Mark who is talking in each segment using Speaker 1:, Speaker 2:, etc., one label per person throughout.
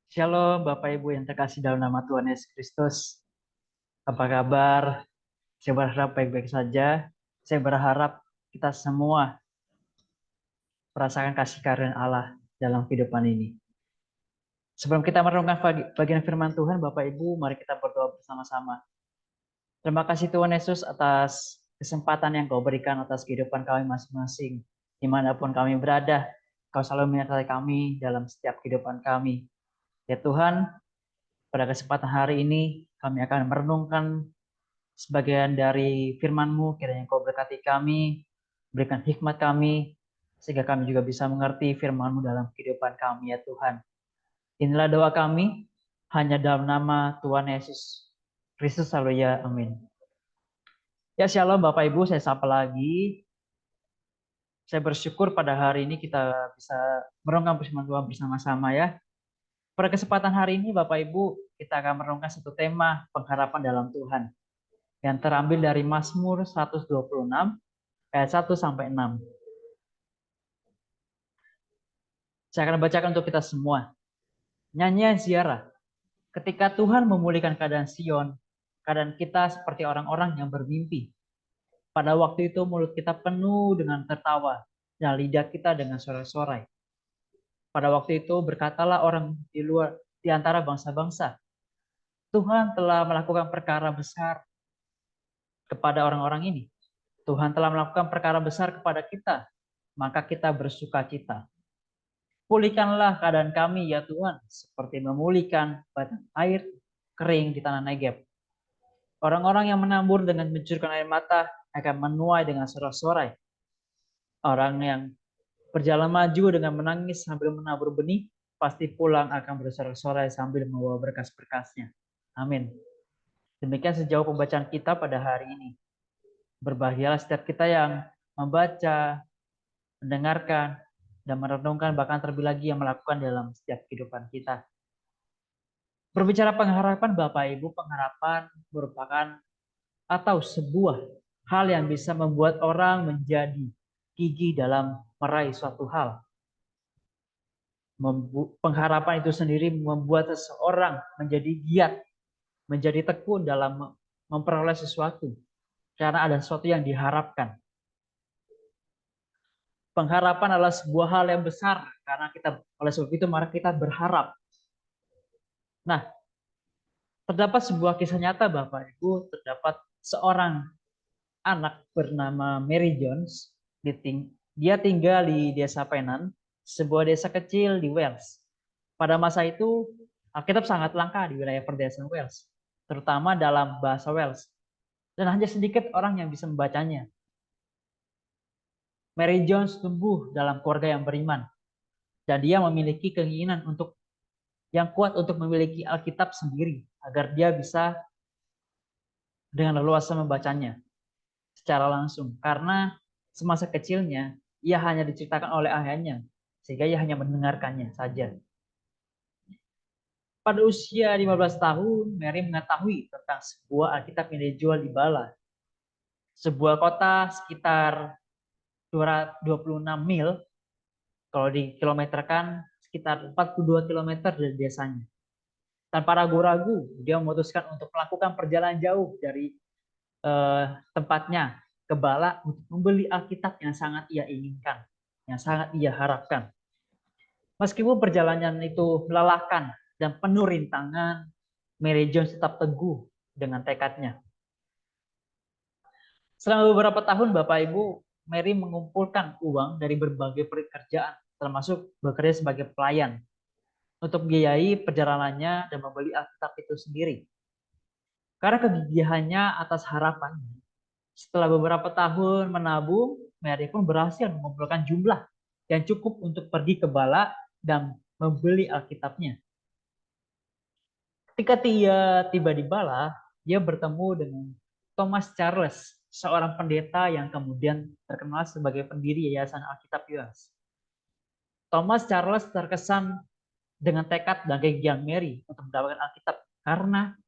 Speaker 1: Shalom Bapak Ibu yang terkasih dalam nama Tuhan Yesus Kristus. Apa kabar? Saya berharap baik-baik saja. Saya berharap kita semua merasakan kasih karunia Allah dalam kehidupan ini. Sebelum kita merenungkan bagian firman Tuhan, Bapak Ibu, mari kita berdoa bersama-sama. Terima kasih Tuhan Yesus atas kesempatan yang Kau berikan atas kehidupan kami masing-masing. Dimanapun kami berada, Kau selalu menyertai kami dalam setiap kehidupan kami. Ya Tuhan, pada kesempatan hari ini kami akan merenungkan sebagian dari firman-Mu, kiranya Kau berkati kami, berikan hikmat kami, sehingga kami juga bisa mengerti firman-Mu dalam kehidupan kami ya Tuhan. Inilah doa kami, hanya dalam nama Tuhan Yesus Kristus, haleluya, amin. Ya shalom Bapak Ibu, saya sapa lagi. Saya bersyukur pada hari ini kita bisa merenungkan firman Tuhan bersama-sama ya. Pada kesempatan hari ini Bapak Ibu, kita akan merenungkan satu tema pengharapan dalam Tuhan yang terambil dari Mazmur 126 ayat 1 sampai 6. Saya akan bacakan untuk kita semua. Nyanyian ziarah. Ketika Tuhan memulihkan keadaan Sion, keadaan kita seperti orang-orang yang bermimpi. Pada waktu itu mulut kita penuh dengan tertawa dan lidah kita dengan sorai-sorai. Pada waktu itu berkatalah orang di antara bangsa-bangsa, Tuhan telah melakukan perkara besar kepada orang-orang ini. Tuhan telah melakukan perkara besar kepada kita, maka kita bersuka cita. Pulihkanlah keadaan kami ya Tuhan, seperti memulihkan batang air kering di tanah Negeb. Orang-orang yang menabur dengan mencurahkan air mata akan menuai dengan sorak-sorai. Orang yang berjalan maju dengan menangis sambil menabur benih, pasti pulang akan bersorak-sorai sambil membawa berkas-berkasnya. Amin. Demikian sejauh pembacaan kita pada hari ini. Berbahagialah setiap kita yang membaca, mendengarkan, dan merenungkan, bahkan terlebih lagi yang melakukan dalam setiap kehidupan kita. Berbicara pengharapan Bapak Ibu, pengharapan merupakan atau sebuah hal yang bisa membuat orang menjadi gigih dalam meraih suatu hal. Pengharapan itu sendiri membuat seseorang menjadi giat, menjadi tekun dalam memperoleh sesuatu, karena ada sesuatu yang diharapkan. Pengharapan adalah sebuah hal yang besar, karena kita oleh sebab itu mari kita berharap. Nah, terdapat sebuah kisah nyata Bapak Ibu, terdapat seorang anak bernama Mary Jones. Dia tinggal di desa Penan, sebuah desa kecil di Wales. Pada masa itu, Alkitab sangat langka di wilayah perdesaan Wales, terutama dalam bahasa Wales. Dan hanya sedikit orang yang bisa membacanya. Mary Jones tumbuh dalam keluarga yang beriman, dan dia memiliki keinginan yang kuat untuk memiliki Alkitab sendiri, agar dia bisa dengan leluasa membacanya secara langsung. Karena semasa kecilnya, ia hanya diceritakan oleh ayahnya, sehingga ia hanya mendengarkannya saja. Pada usia 15 tahun, Mary mengetahui tentang sebuah Alkitab yang dijual di Bala, sebuah kota sekitar 226 mil, kalau dikilometerkan sekitar 42 kilometer dari desanya. Tanpa ragu-ragu, dia memutuskan untuk melakukan perjalanan jauh dari tempatnya ke Bala untuk membeli Alkitab yang sangat ia inginkan, yang sangat ia harapkan. Meskipun perjalanan itu melelahkan dan penuh rintangan, Mary Jones tetap teguh dengan tekadnya. Selama beberapa tahun, Bapak Ibu, Mary mengumpulkan uang dari berbagai pekerjaan, termasuk bekerja sebagai pelayan, untuk membiayai perjalanannya dan membeli Alkitab itu sendiri. Karena kegigihannya atas harapan, setelah beberapa tahun menabung, Mary pun berhasil mengumpulkan jumlah yang cukup untuk pergi ke Bala dan membeli Alkitabnya. Ketika dia tiba di Bala, dia bertemu dengan Thomas Charles, seorang pendeta yang kemudian terkenal sebagai pendiri Yayasan Alkitab US. Thomas Charles terkesan dengan tekad dan kegigihan Mary untuk mendapatkan Alkitab, karena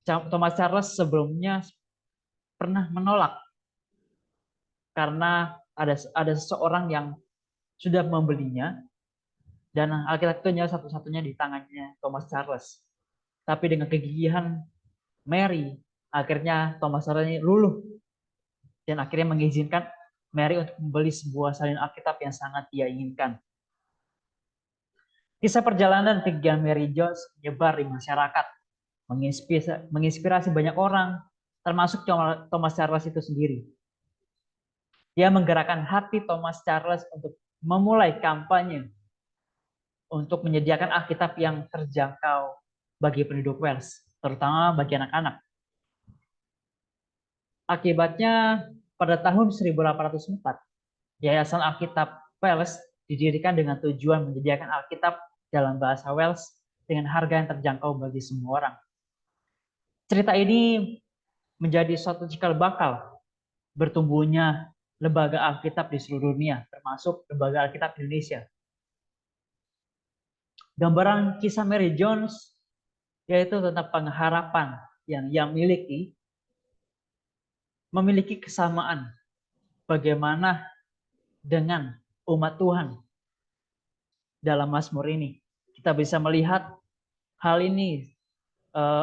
Speaker 1: Thomas Charles sebelumnya pernah menolak karena ada seseorang yang sudah membelinya Dan Alkitab itu hanya satu-satunya di tangannya Thomas Charles. Tapi dengan kegigihan Mary, akhirnya Thomas Charles ini luluh dan akhirnya mengizinkan Mary untuk membeli sebuah salin Alkitab yang sangat dia inginkan. Kisah perjalanan kegigihan Mary Jones menyebar di masyarakat, menginspirasi banyak orang, termasuk Thomas Charles itu sendiri. Dia menggerakkan hati Thomas Charles untuk memulai kampanye untuk menyediakan Alkitab yang terjangkau bagi penduduk Wales, terutama bagi anak-anak. Akibatnya, pada tahun 1804, Yayasan Alkitab Wales didirikan dengan tujuan menyediakan Alkitab dalam bahasa Wales dengan harga yang terjangkau bagi semua orang. Cerita ini menjadi suatu cikal bakal bertumbuhnya lembaga Alkitab di seluruh dunia, termasuk lembaga Alkitab Indonesia. Gambaran kisah Mary Jones yaitu tentang pengharapan yang ia memiliki kesamaan bagaimana dengan umat Tuhan dalam Mazmur ini. Kita bisa melihat hal ini,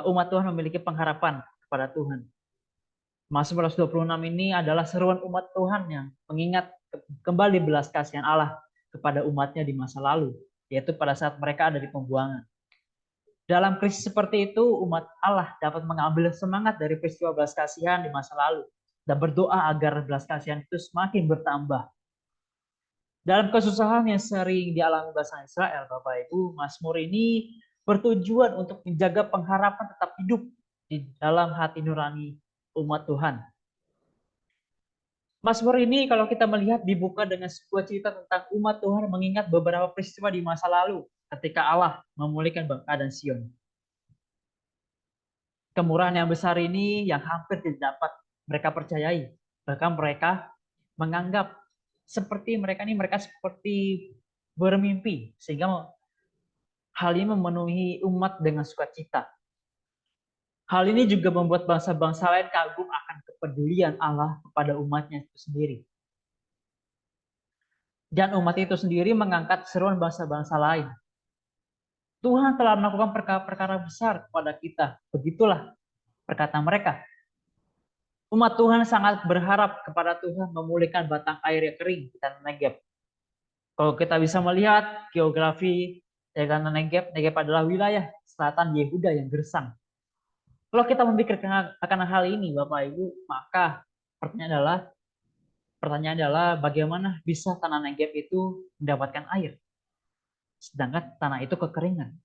Speaker 1: umat Tuhan memiliki pengharapan kepada Tuhan. Mazmur 126 ini adalah seruan umat Tuhan yang mengingat kembali belas kasihan Allah kepada umatnya di masa lalu, yaitu pada saat mereka ada di pembuangan. Dalam krisis seperti itu, umat Allah dapat mengambil semangat dari peristiwa belas kasihan di masa lalu dan berdoa agar belas kasihan itu semakin bertambah. Dalam kesusahan yang sering dialami bangsa Israel, Bapak Ibu, Mazmur ini bertujuan untuk menjaga pengharapan tetap hidup di dalam hati nurani umat Tuhan. Mazmur ini kalau kita melihat dibuka dengan sebuah cerita tentang umat Tuhan mengingat beberapa peristiwa di masa lalu ketika Allah memulihkan keadaan Sion. Kemurahan yang besar ini yang hampir tidak dapat mereka percayai. Bahkan mereka menganggap mereka seperti bermimpi, sehingga hal ini memenuhi umat dengan sukacita. Hal ini juga membuat bangsa-bangsa lain kagum akan kepedulian Allah kepada umatnya itu sendiri. Dan umat itu sendiri mengangkat seruan bangsa-bangsa lain. Tuhan telah melakukan perkara-perkara besar kepada kita. Begitulah perkataan mereka. Umat Tuhan sangat berharap kepada Tuhan memulihkan batang air yang kering di tanah Negeb. Kalau kita bisa melihat geografi tanah Negeb, Negeb adalah wilayah selatan Yehuda yang gersang. Kalau kita memikirkan akan hal ini, Bapak Ibu, maka pertanyaan adalah bagaimana bisa tanah Negeb itu mendapatkan air, sedangkan tanah itu kekeringan.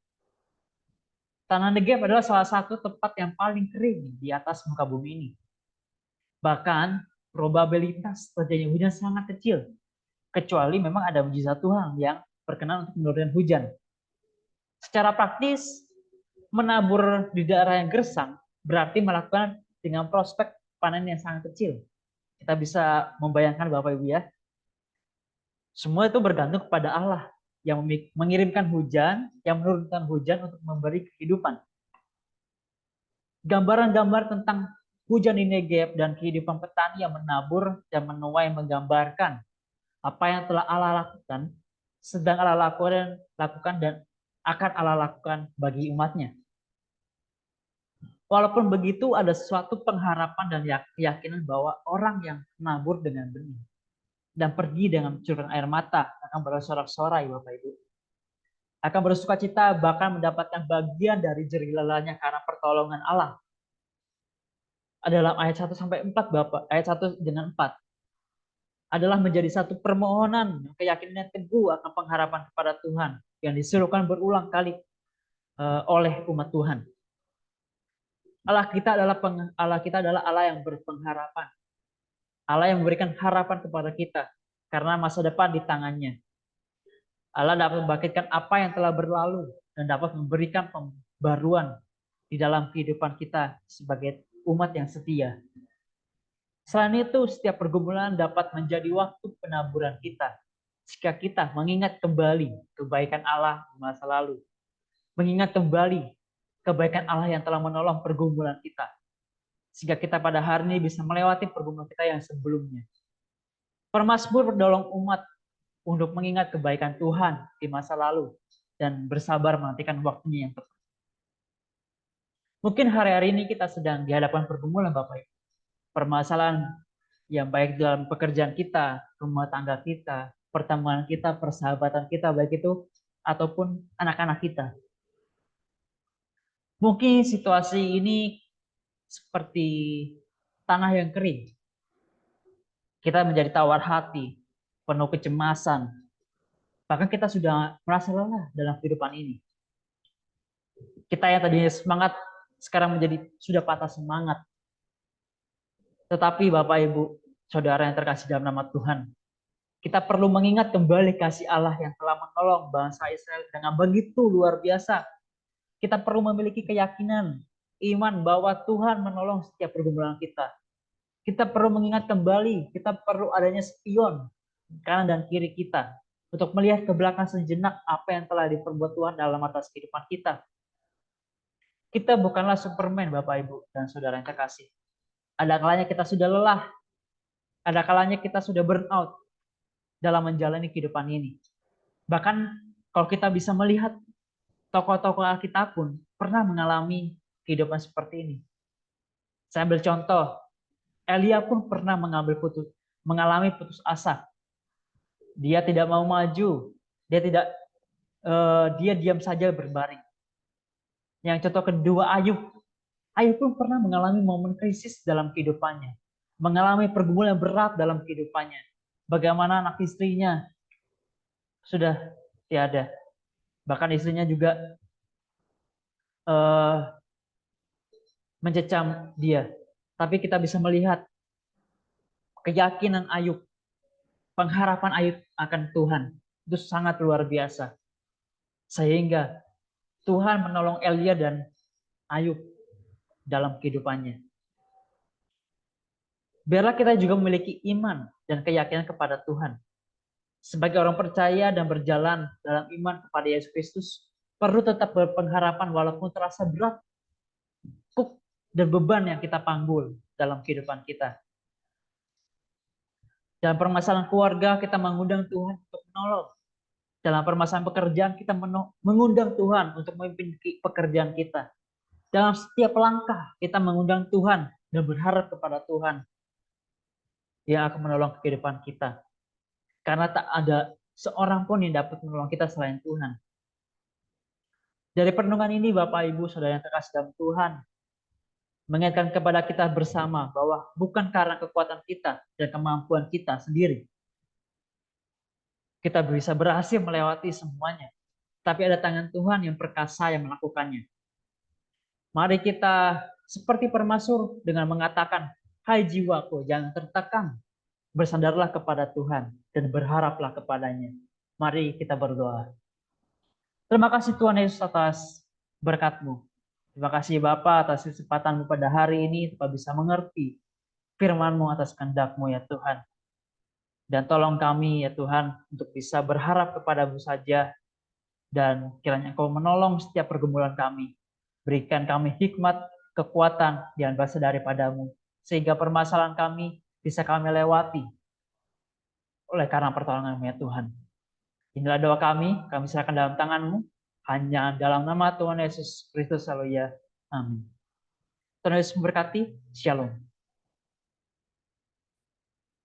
Speaker 1: Tanah Negeb adalah salah satu tempat yang paling kering di atas muka bumi ini. Bahkan probabilitas terjadinya hujan sangat kecil, kecuali memang ada mujizat Tuhan yang berkenan untuk menurunkan hujan. Secara praktis, menabur di daerah yang gersang berarti melakukan dengan prospek panen yang sangat kecil. Kita bisa membayangkan Bapak Ibu ya. Semua itu bergantung kepada Allah yang mengirimkan hujan, yang menurunkan hujan untuk memberi kehidupan. Gambaran-gambar tentang hujan di Negeb dan kehidupan petani yang menabur dan menuai menggambarkan apa yang telah Allah lakukan, sedang Allah lakukan dan akan Allah lakukan bagi umatnya. Walaupun begitu, ada suatu pengharapan dan keyakinan bahwa orang yang menabur dengan benih dan pergi dengan mencurahkan air mata akan bersorak-sorai, Bapak Ibu. Akan bersukacita, bahkan mendapatkan bagian dari jerih lelahnya karena pertolongan Allah. Dalam ayat 1 sampai 4, Bapak, ayat 1 dengan 4 adalah menjadi satu permohonan keyakinan yang teguh akan pengharapan kepada Tuhan yang disuruhkan berulang kali oleh umat Tuhan. Allah kita adalah Allah yang berpengharapan. Allah yang memberikan harapan kepada kita karena masa depan di tangannya. Allah dapat membangkitkan apa yang telah berlalu dan dapat memberikan pembaruan di dalam kehidupan kita sebagai umat yang setia. Selain itu, setiap pergumulan dapat menjadi waktu penaburan kita. Jika kita mengingat kembali kebaikan Allah di masa lalu, mengingat kembali kebaikan Allah yang telah menolong pergumulan kita, sehingga kita pada hari ini bisa melewati pergumulan kita yang sebelumnya. Permazmur berdolong untuk mengingat kebaikan Tuhan di masa lalu dan bersabar menantikan waktunya yang tepat. Mungkin hari-hari ini kita sedang dihadapkan pergumulan Bapak Ibu. Permasalahan yang baik dalam pekerjaan kita, rumah tangga kita, pertemanan kita, persahabatan kita, baik itu ataupun anak-anak kita. Mungkin situasi ini seperti tanah yang kering. Kita menjadi tawar hati, penuh kecemasan. Bahkan kita sudah merasa lelah dalam kehidupan ini. Kita yang tadinya semangat, sekarang menjadi sudah patah semangat. Tetapi Bapak Ibu, Saudara yang terkasih dalam nama Tuhan, kita perlu mengingat kembali kasih Allah yang telah menolong bangsa Israel dengan begitu luar biasa. Kita perlu memiliki keyakinan, iman bahwa Tuhan menolong setiap pergumulan kita. Kita perlu mengingat kembali, kita perlu adanya spion kanan dan kiri kita untuk melihat ke belakang sejenak apa yang telah diperbuat Tuhan dalam atas kehidupan kita. Kita bukanlah Superman, Bapak Ibu dan Saudara yang terkasih. Ada kalanya kita sudah lelah, ada kalanya kita sudah burn out dalam menjalani kehidupan ini. Bahkan kalau kita bisa melihat tokoh-tokoh Alkitab pun pernah mengalami kehidupan seperti ini. Saya ambil contoh, Elia pun pernah mengalami putus asa. Dia tidak mau maju, dia diam saja berbaring. Yang contoh kedua Ayub pun pernah mengalami momen krisis dalam kehidupannya, mengalami pergumulan berat dalam kehidupannya. Bagaimana anak istrinya sudah tiada, bahkan istrinya juga mencecam dia. Tapi kita bisa melihat keyakinan Ayub, pengharapan Ayub akan Tuhan itu sangat luar biasa. Sehingga Tuhan menolong Elia dan Ayub dalam kehidupannya. Biarlah kita juga memiliki iman dan keyakinan kepada Tuhan. Sebagai orang percaya dan berjalan dalam iman kepada Yesus Kristus, perlu tetap berpengharapan walaupun terasa berat, dan beban yang kita panggul dalam kehidupan kita. Dalam permasalahan keluarga, kita mengundang Tuhan untuk menolong. Dalam permasalahan pekerjaan, kita mengundang Tuhan untuk memimpin pekerjaan kita. Dalam setiap langkah, kita mengundang Tuhan dan berharap kepada Tuhan yang akan menolong kehidupan kita. Karena tak ada seorang pun yang dapat menolong kita selain Tuhan. Dari perenungan ini, Bapak, Ibu, Saudara yang terkasih dalam Tuhan, mengingatkan kepada kita bersama bahwa bukan karena kekuatan kita dan kemampuan kita sendiri kita bisa berhasil melewati semuanya, tapi ada tangan Tuhan yang perkasa yang melakukannya. Mari kita seperti permasur dengan mengatakan, hai jiwaku, jangan tertekan, bersandarlah kepada Tuhan dan berharaplah kepadanya. Mari kita berdoa. Terima kasih Tuhan Yesus atas berkat-Mu. Terima kasih Bapa atas kesempatan-Mu pada hari ini supaya bisa mengerti firman-Mu atas kehendak-Mu ya Tuhan. Dan tolong kami ya Tuhan untuk bisa berharap kepada-Mu saja dan kiranya Engkau menolong setiap pergumulan kami. Berikan kami hikmat, kekuatan yang berasal daripada-Mu sehingga permasalahan kami bisa kami lewati oleh karena pertolongan-Mu ya Tuhan. Inilah doa kami serahkan dalam tangan-Mu, hanya dalam nama Tuhan Yesus Kristus, haleluya. Amin. Tuhan Yesus memberkati. Shalom.